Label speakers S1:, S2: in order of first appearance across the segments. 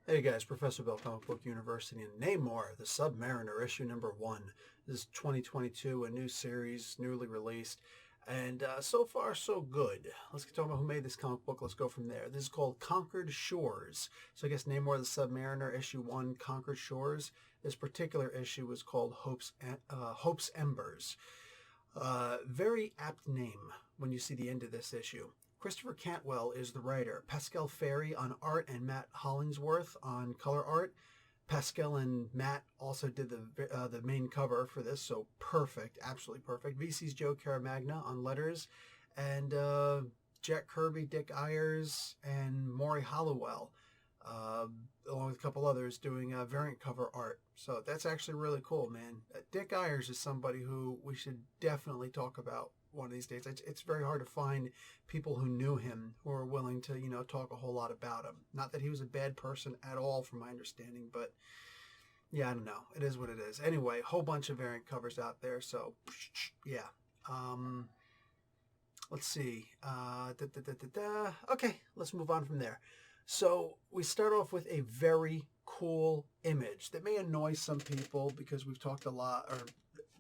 S1: Hey guys, Professor Bill, Comic Book University, and Namor the Sub-Mariner, issue number 1. This is 2022, a new series, newly released, and so far so good. Let's get talking about who made this comic book. Let's go from there. This is called Conquered Shores. So I guess Namor the Sub-Mariner, issue 1, Conquered Shores. This particular issue was called Hope's Embers. Very apt name when you see the end of this issue. Christopher Cantwell is the writer. Pascal Ferry on art and Matt Hollingsworth on color art. Pascal and Matt also did the main cover for this, so perfect, absolutely perfect. VC's Joe Caramagna on letters, and Jack Kirby, Dick Ayers, and Maury Hollowell, along with a couple others, doing variant cover art. So that's actually really cool, man. Dick Ayers is somebody who we should definitely talk about one of these days. It's very hard to find people who knew him who are willing to, talk a whole lot about him. Not that he was a bad person at all, from my understanding, but yeah, I don't know. It is what it is. Anyway, a whole bunch of variant covers out there. So yeah. Let's see. Okay, let's move on from there. So we start off with a very cool image that may annoy some people because we've talked a lot, or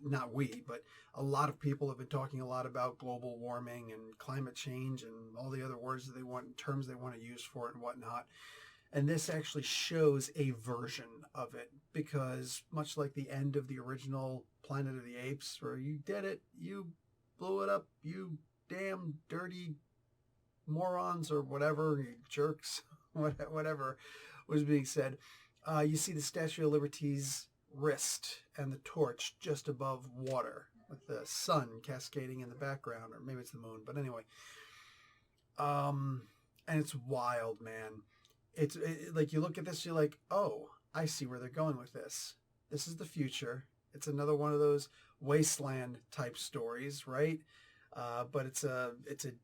S1: not we, but a lot of people have been talking a lot about global warming and climate change and all the other words that they want, terms they want to use for it and whatnot. And this actually shows a version of it because much like the end of the original Planet of the Apes, where you did it, you blew it up, you damn dirty morons or whatever, you jerks, whatever was being said. You see the Statue of Liberty's wrist and the torch just above water with the sun cascading in the background, or maybe it's the moon, but anyway. And it's wild, man. It's like you look at this, you're like, oh, I see where they're going with this. This is the future. It's another one of those wasteland type stories, right? But it's a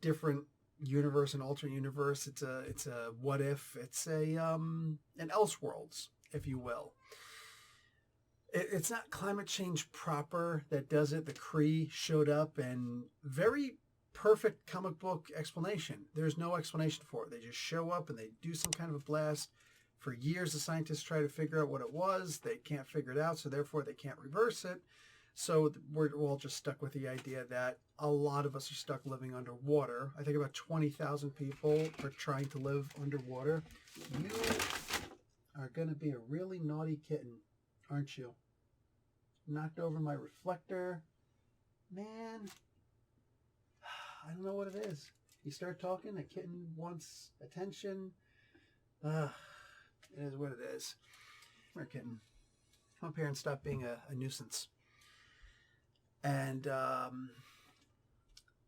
S1: different universe, an alternate universe. It's a what if. It's an Elseworlds, if you will. It's not climate change proper that does it. The Kree showed up, and very perfect comic book explanation. There's no explanation for it. They just show up and they do some kind of a blast. For years, the scientists try to figure out what it was. They can't figure it out, so therefore they can't reverse it. So we're all just stuck with the idea that a lot of us are stuck living underwater. I think about 20,000 people are trying to live underwater. You are going to be a really naughty kitten, aren't you? Knocked over my reflector. Man, I don't know what it is. You start talking, a kitten wants attention. It is what it is. Come here, kitten. Come up here and stop being a nuisance. And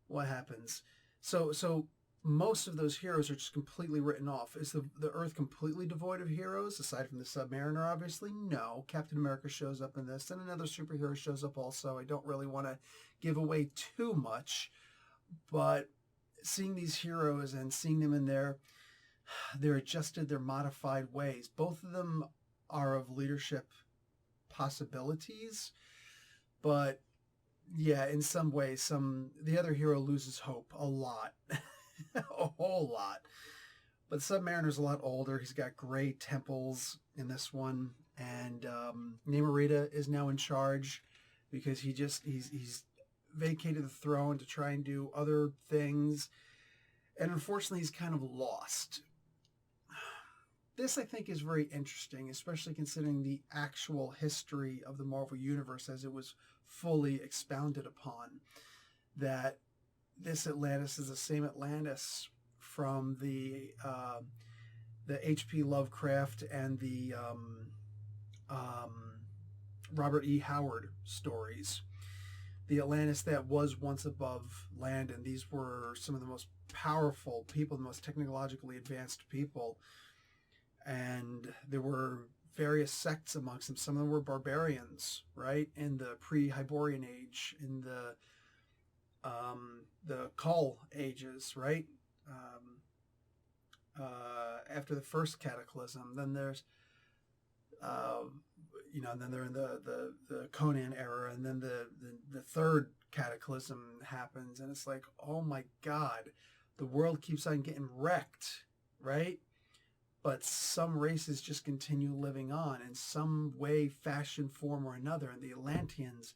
S1: what happens? So most of those heroes are just completely written off. Is the Earth completely devoid of heroes, aside from the Submariner, obviously? No. Captain America shows up in this, and another superhero shows up also. I don't really want to give away too much, but seeing these heroes and seeing them in their adjusted, their modified ways, both of them are of leadership possibilities, but yeah, in some ways, the other hero loses hope a lot. A whole lot. But Submariner's a lot older. He's got gray temples in this one, and Namorita is now in charge because he's vacated the throne to try and do other things, and unfortunately he's kind of lost. This, I think, is very interesting, especially considering the actual history of the Marvel Universe as it was fully expounded upon, that this Atlantis is the same Atlantis from the H.P. Lovecraft and the Robert E. Howard stories. The Atlantis that was once above land, and these were some of the most powerful people, the most technologically advanced people, and there were various sects amongst them. Some of them were barbarians, right, in the pre-Hyborian age, in the Kull ages, right? After the first cataclysm, then there's, then they're in the Conan era, and then the third cataclysm happens, and it's like, oh my God, the world keeps on getting wrecked, right? but some races just continue living on in some way, fashion, form, or another. And the Atlanteans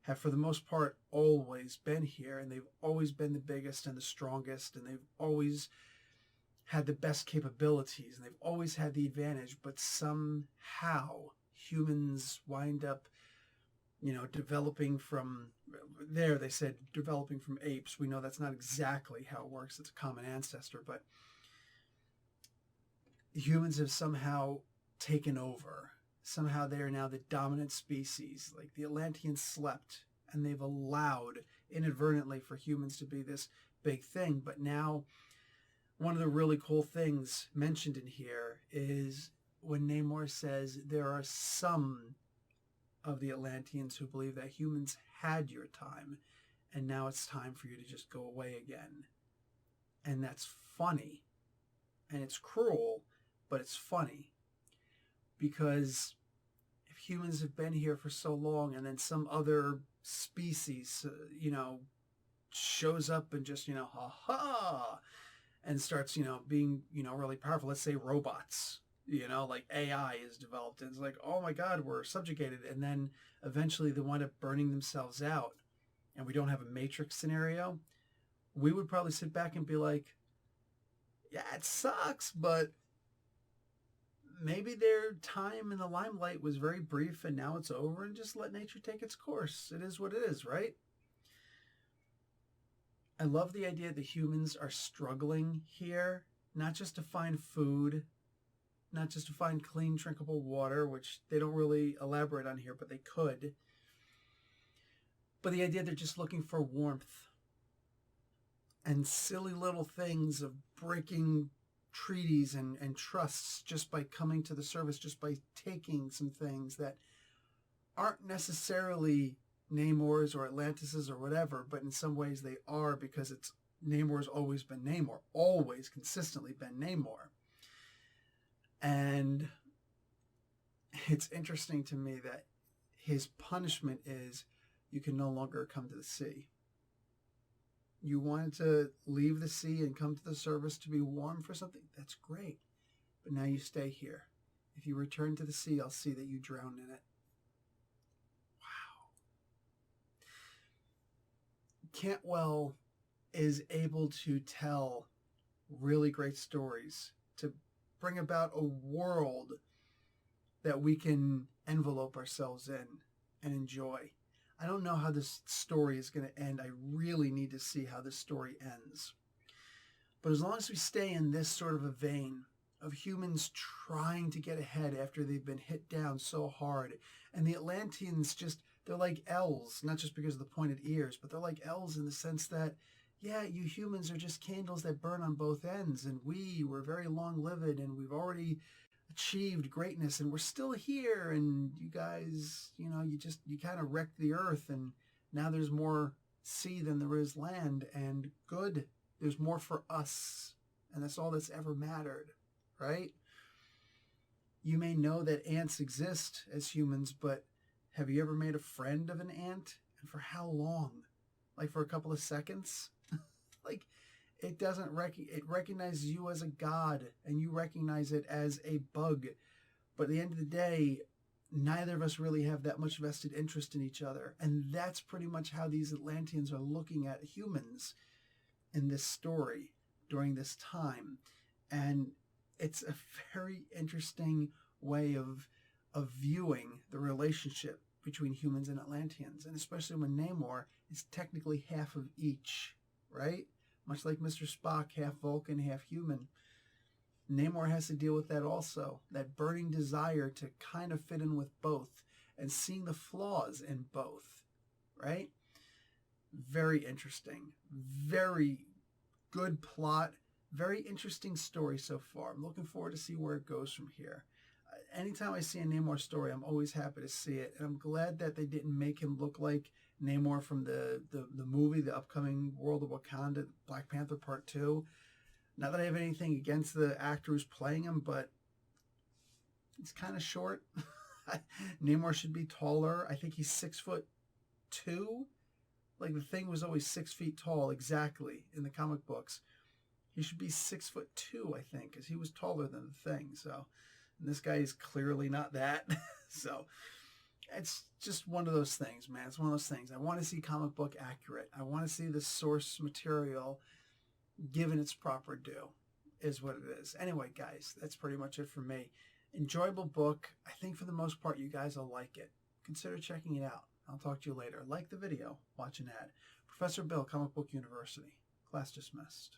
S1: have, for the most part, always been here, and they've always been the biggest and the strongest, and they've always had the best capabilities, and they've always had the advantage. But somehow humans wind up, developing from there. They said developing from apes. We know that's not exactly how it works. It's a common ancestor, but humans have somehow taken over. Somehow they are now the dominant species. Like the Atlanteans slept, and they've allowed inadvertently for humans to be this big thing. But now one of the really cool things mentioned in here is when Namor says there are some of the Atlanteans who believe that humans had your time, and now it's time for you to just go away again. And that's funny. And it's cruel, but it's funny. Because if humans have been here for so long, and then some other species, shows up and just, ha, and starts, being, really powerful. Let's say robots, like AI is developed, and it's like, oh my God, we're subjugated. And then eventually they wind up burning themselves out, and we don't have a Matrix scenario. We would probably sit back and be like, yeah, it sucks, but maybe their time in the limelight was very brief, and now it's over, and just let nature take its course. It is what it is, right? I love the idea that humans are struggling here, not just to find food, not just to find clean, drinkable water, which they don't really elaborate on here, but they could. But the idea they're just looking for warmth and silly little things of breaking treaties and trusts just by coming to the surface, just by taking some things that aren't necessarily Namor's or Atlantis's or whatever, but in some ways they are, because it's Namor's always been Namor, always consistently been Namor. And it's interesting to me that his punishment is you can no longer come to the sea. You wanted to leave the sea and come to the surface to be warm for something? That's great. But now you stay here. If you return to the sea, I'll see that you drown in it. Wow. Cantwell is able to tell really great stories, to bring about a world that we can envelope ourselves in and enjoy. I don't know how this story is going to end. I really need to see how this story ends. But as long as we stay in this sort of a vein of humans trying to get ahead after they've been hit down so hard, and the Atlanteans they're like elves, not just because of the pointed ears, but they're like elves in the sense that, yeah, you humans are just candles that burn on both ends, and we're very long-lived, and we've already achieved greatness, and we're still here, and you guys, you kind of wrecked the earth, and now there's more sea than there is land, and good, there's more for us, and that's all that's ever mattered, right? You may know that ants exist as humans, but have you ever made a friend of an ant? And for how long? Like for a couple of seconds? Like, it doesn't it recognizes you as a god, and you recognize it as a bug. But at the end of the day, neither of us really have that much vested interest in each other. And that's pretty much how these Atlanteans are looking at humans in this story during this time. And it's a very interesting way of viewing the relationship between humans and Atlanteans. And especially when Namor is technically half of each, right? Much like Mr. Spock, half Vulcan, half human. Namor has to deal with that also. That burning desire to kind of fit in with both and seeing the flaws in both, right? Very interesting. Very good plot. Very interesting story so far. I'm looking forward to see where it goes from here. Anytime I see a Namor story, I'm always happy to see it. And I'm glad that they didn't make him look like Namor from the movie, the upcoming World of Wakanda, Black Panther Part 2. Not that I have anything against the actor who's playing him, but he's kind of short. Namor should be taller. I think he's 6'2". Like, the Thing was always 6 feet tall, exactly, in the comic books. He should be 6'2", I think, because he was taller than the Thing. So, and this guy is clearly not that. So, it's just one of those things, man. It's one of those things. I want to see comic book accurate. I want to see the source material given its proper due, is what it is. Anyway, guys, that's pretty much it for me. Enjoyable book. I think for the most part, you guys will like it. Consider checking it out. I'll talk to you later. Like the video. Watch an ad. Professor Bill, Comic Book University. Class dismissed.